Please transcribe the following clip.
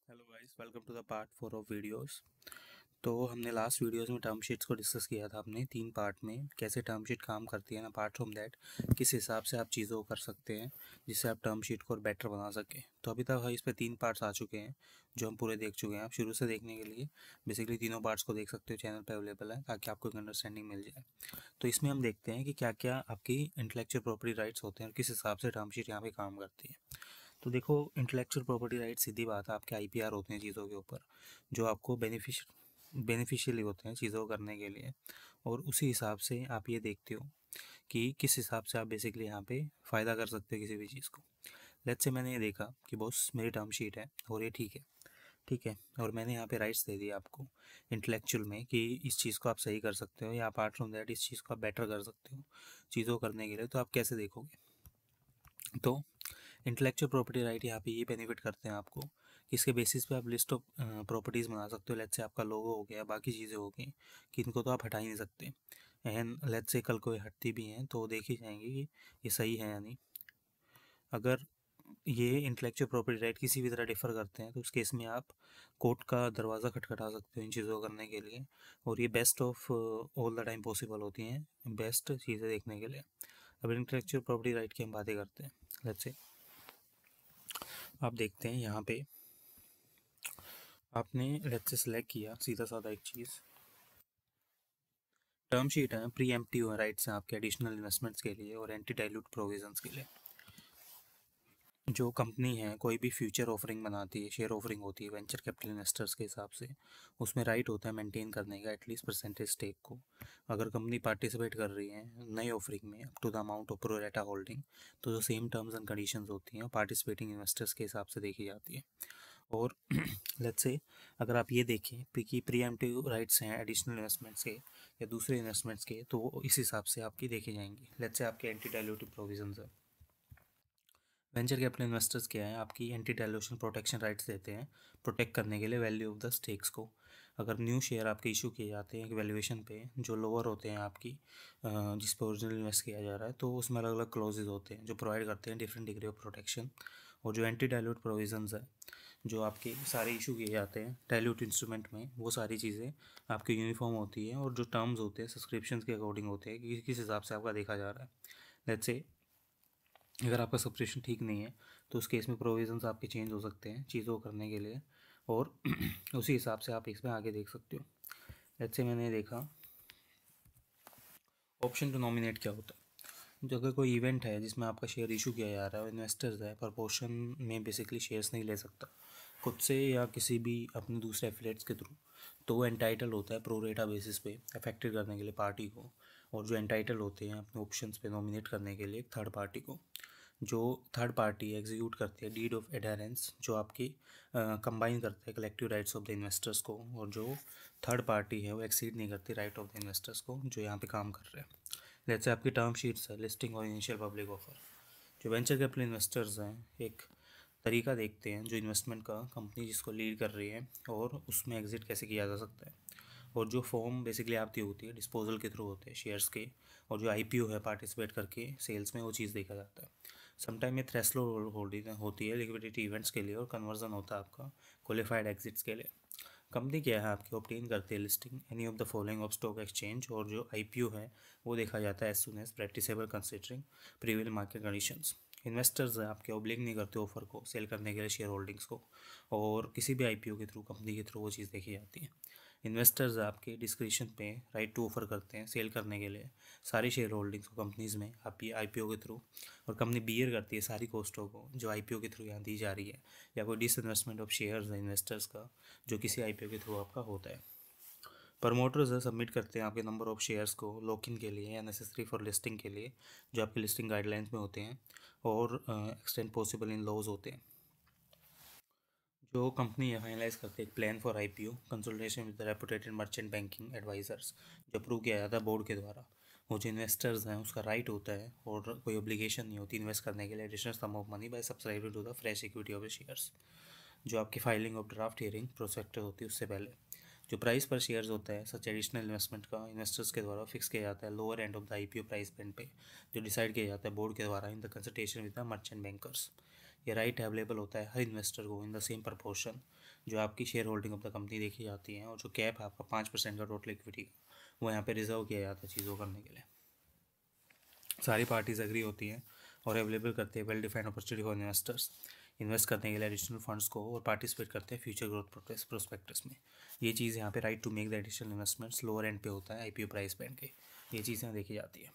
Hello guys, welcome to the part 4 of videos. तो हमने last videos में term sheets को डिस्कस किया था। हमने 3 पार्ट में कैसे टर्म शीट काम करती है ना, अपार्ट फ्रॉम दैट किस हिसाब से आप चीज़ों को कर सकते हैं जिससे आप टर्म शीट को और बेटर बना सकें। तो अभी तक इस पे 3 पार्ट्स आ चुके हैं जो हम पूरे देख चुके हैं। आप शुरू से देखने के लिए बेसिकली तीनों पार्ट्स को देख सकते हो, चैनल पर अवेलेबल है ताकि आपको एक अंडरस्टैंडिंग मिल जाए। तो इसमें हम देखते हैं कि क्या क्या आपकी इंटेलेक्चुअल प्रॉपर्टी राइट्स होते हैं और किस हिसाब से टर्म शीट यहाँ पे काम करती है। तो देखो, इंटेलेक्चुअल प्रॉपर्टी राइट सीधी बात है, आपके आईपीआर होते हैं चीज़ों के ऊपर जो आपको बेनिफिशियली होते हैं चीज़ों को करने के लिए। और उसी हिसाब से आप ये देखते हो कि किस हिसाब से आप बेसिकली यहाँ पे फ़ायदा कर सकते हो किसी भी चीज़ को। लेट्स से मैंने ये देखा कि बॉस मेरी टर्म शीट है और ये ठीक है, और मैंने यहाँ पे राइट्स दे दिए आपको इंटेलेक्चुअल में कि इस चीज़ को आप सही कर सकते हो या अपार्ट फ्रॉम दैट इस चीज़ को आप बेटर कर सकते हो चीज़ों को करने के लिए। तो आप कैसे देखोगे? तो इंटेलेक्चुअल प्रॉपर्टी राइट यहाँ पे ये बेनिफिट करते हैं आपको कि इसके बेसिस पे आप लिस्ट ऑफ प्रॉपर्टीज़ बना सकते हो। लेट्स से आपका लोगो हो गया, बाकी चीज़ें हो गई कि इनको तो आप हटा ही नहीं सकते। एंड लेट्स से कल कोई हटती भी हैं तो देखी जाएंगी कि ये सही है या नहीं। अगर ये इंटेलेक्चुअल प्रॉपर्टी राइट किसी भी तरह डिफर करते हैं तो उस केस में आप कोर्ट का दरवाज़ा खटखटा सकते हो इन चीज़ों को करने के लिए। और ये best of all the time possible होती हैं, बेस्ट चीज़ें देखने के लिए। अब इंटेलेक्चुअल प्रॉपर्टी राइट की हम बातें करते हैं। लेट्स से आप देखते हैं यहाँ पे आपने लेट्स से सेलेक्ट किया सीधा साधा एक चीज़, टर्म शीट है, प्री एम्प्टिव राइट्स हैं आपके एडिशनल इन्वेस्टमेंट्स के लिए और एंटी डाइल्यूट प्रोविजंस के लिए। जो कंपनी है कोई भी फ्यूचर ऑफरिंग बनाती है, शेयर ऑफरिंग होती है वेंचर कैपिटल इन्वेस्टर्स के हिसाब से, उसमें राइट होता है मेंटेन करने का एटलीस्ट परसेंटेज स्टेक को। अगर कंपनी पार्टिसिपेट कर रही है नई ऑफरिंग में up to the amount of pro rata holding, तो जो सेम टर्म्स एंड कंडीशंस होती हैं पार्टिसिपेटिंग इन्वेस्टर्स के हिसाब से देखी जाती है। और लेट्स से अगर आप ये देखें कि प्रीएम्प्टिव राइट्स हैं एडिशनल इन्वेस्टमेंट्स के या दूसरे इन्वेस्टमेंट्स के, तो वो इस हिसाब से आपकी देखे जाएंगी। लेट्स से आपके एंटी डाइल्यूटिव प्रोविजंस है। वेंचर कैपिटल इन्वेस्टर्स क्या है, आपकी एंटी डाइल्यूशन प्रोटेक्शन राइट्स देते हैं प्रोटेक्ट करने के लिए वैल्यू ऑफ द स्टेक्स को। अगर न्यू शेयर आपके इशू किए जाते हैं एक वैल्यूएशन पे जो लोअर होते हैं आपकी जिस पे ओरिजिनल इन्वेस्ट किया जा रहा है, तो उसमें अलग अलग क्लॉजेज होते हैं जो प्रोवाइड करते हैं डिफरेंट डिग्री ऑफ प्रोटेक्शन। और जो एंटी डाइल्यूट प्रोविजंस है जो आपके सारे इशू किए जाते हैं डाइल्यूट इंस्ट्रूमेंट में, वो सारी चीज़ें आपकी यूनिफॉर्म होती हैं और जो टर्म्स होते हैं सब्सक्रिप्शन के अकॉर्डिंग होते हैं कि किस हिसाब से आपका देखा जा रहा है। लेट्स से अगर आपका सब्सक्रिप्शन ठीक नहीं है तो उस केस में प्रोविजंस आपके चेंज हो सकते हैं चीज़ों को करने के लिए, और उसी हिसाब से आप इसमें आगे देख सकते हो। लेट्स से मैंने देखा ऑप्शन टू नॉमिनेट क्या होता है। जो अगर कोई इवेंट है जिसमें आपका शेयर इशू किया जा रहा है और इन्वेस्टर्स है प्रपोर्शन में बेसिकली शेयर्स नहीं ले सकता खुद से या किसी भी अपने दूसरे एफिलेट्स के थ्रू, तो वो एंटाइटल होता है प्रो रेटा बेसिस पे अफेक्टेड करने के लिए पार्टी को। और जो एंटाइटल होते हैं अपने ऑप्शंस पे नॉमिनेट करने के लिए एक थर्ड पार्टी को। जो थर्ड पार्टी एग्जीक्यूट करती है डीड ऑफ एडेरेंस जो आपकी कंबाइन करता है collective rights of the investors को, और जो थर्ड पार्टी है वो एक्सीड नहीं करती राइट ऑफ द इन्वेस्टर्स को जो यहाँ पे काम कर रहे हैं। जैसे आपकी टर्म शीट्स है लिस्टिंग और इनिशियल पब्लिक ऑफर। जो वेंचर कैपिटल इन्वेस्टर्स हैं एक तरीका देखते हैं जो इन्वेस्टमेंट का कंपनी जिसको लीड कर रही है और उसमें एग्जिट कैसे किया जा सकता है। और जो फॉर्म बेसिकली आपकी होती है डिस्पोजल के थ्रू होते हैं शेयर्स के, और जो आईपीओ है पार्टिसिपेट करके सेल्स में वो चीज़ देखा जाता है। समटाइम ये थ्रेशोल्ड होल्डिंग होती है लिक्विडिटी इवेंट्स के लिए और कन्वर्जन होता है आपका क्वालिफाइड एग्जिट्स के लिए। कंपनी क्या है आपकी ऑब्टेन करती है listing any of the following of stock exchange, और जो आईपीओ है वो देखा जाता है as soon as practicable considering prevailing market conditions. Investors आपके ऑब्लिग नहीं करते ऑफर को सेल करने के लिए शेयर होल्डिंग्स को, और किसी भी आईपीओ के थ्रू कंपनी के थ्रू वो चीज़ देखी जाती है। इन्वेस्टर्स आपके डिस्क्रिप्शन पे राइट टू ऑफर करते हैं सेल करने के लिए सारी शेयर होल्डिंग्स को कंपनीज़ में आप आईपीओ के थ्रू, और कंपनी बियर करती है सारी कॉस्टों को जो आईपीओ के थ्रू यहाँ दी जा रही है, या कोई डिसइन्वेस्टमेंट ऑफ शेयर्स है इन्वेस्टर्स का जो किसी आईपीओ के थ्रू आपका होता है। प्रमोटर्स है सबमिट करते हैं आपके नंबर ऑफ शेयर्स को लॉक इन के लिए या नेसेसरी फॉर लिस्टिंग के लिए जो आपके लिस्टिंग गाइडलाइंस में होते हैं और एक्सटेंड पॉसिबल इन लॉज होते हैं। जो कंपनी है फाइनलाइज करती है एक plan for IPO consultation with reputed merchant banking advisers जो अप्रूव किया जाता है बोर्ड के द्वारा। वो जो इन्वेस्टर्स हैं उसका राइट होता है और कोई ऑब्लिगेशन नहीं होती इन्वेस्ट करने के लिए additional sum of money by subscribing to the fresh equity of the shares. जो आपकी filing of draft herring prospectus होती है उससे पहले जो प्राइस पर शेयर्स होता है सच एडिशनल इन्वेस्टमेंट का इन्वेस्टर्स के द्वारा फिक्स किया जाता है lower end of the IPO price band पे जो डिसाइड किया जाता है बोर्ड के द्वारा in the consultation with the merchant bankers. ये राइट अवेलेबल होता है हर इन्वेस्टर को इन द सेम प्रपोर्शन जो आपकी share holding of the company देखी जाती है, और जो कैप है आपका 5% का टोटल इक्विटी का, वो यहाँ पे रिजर्व किया जाता है चीज़ों करने के लिए। सारी पार्टीज एग्री होती हैं और अवेलेबल करते हैं well defined opportunity for investors invest करने के लिए एडिशनल फंड्स को, और पार्टिसिपेट करते हैं फ्यूचर ग्रोथ प्रोस्पेक्टस में। ये चीज़ यहाँ पे right to make the additional investments lower end पे होता है IPO प्राइस बैंड के, ये चीज़ें देखी जाती है।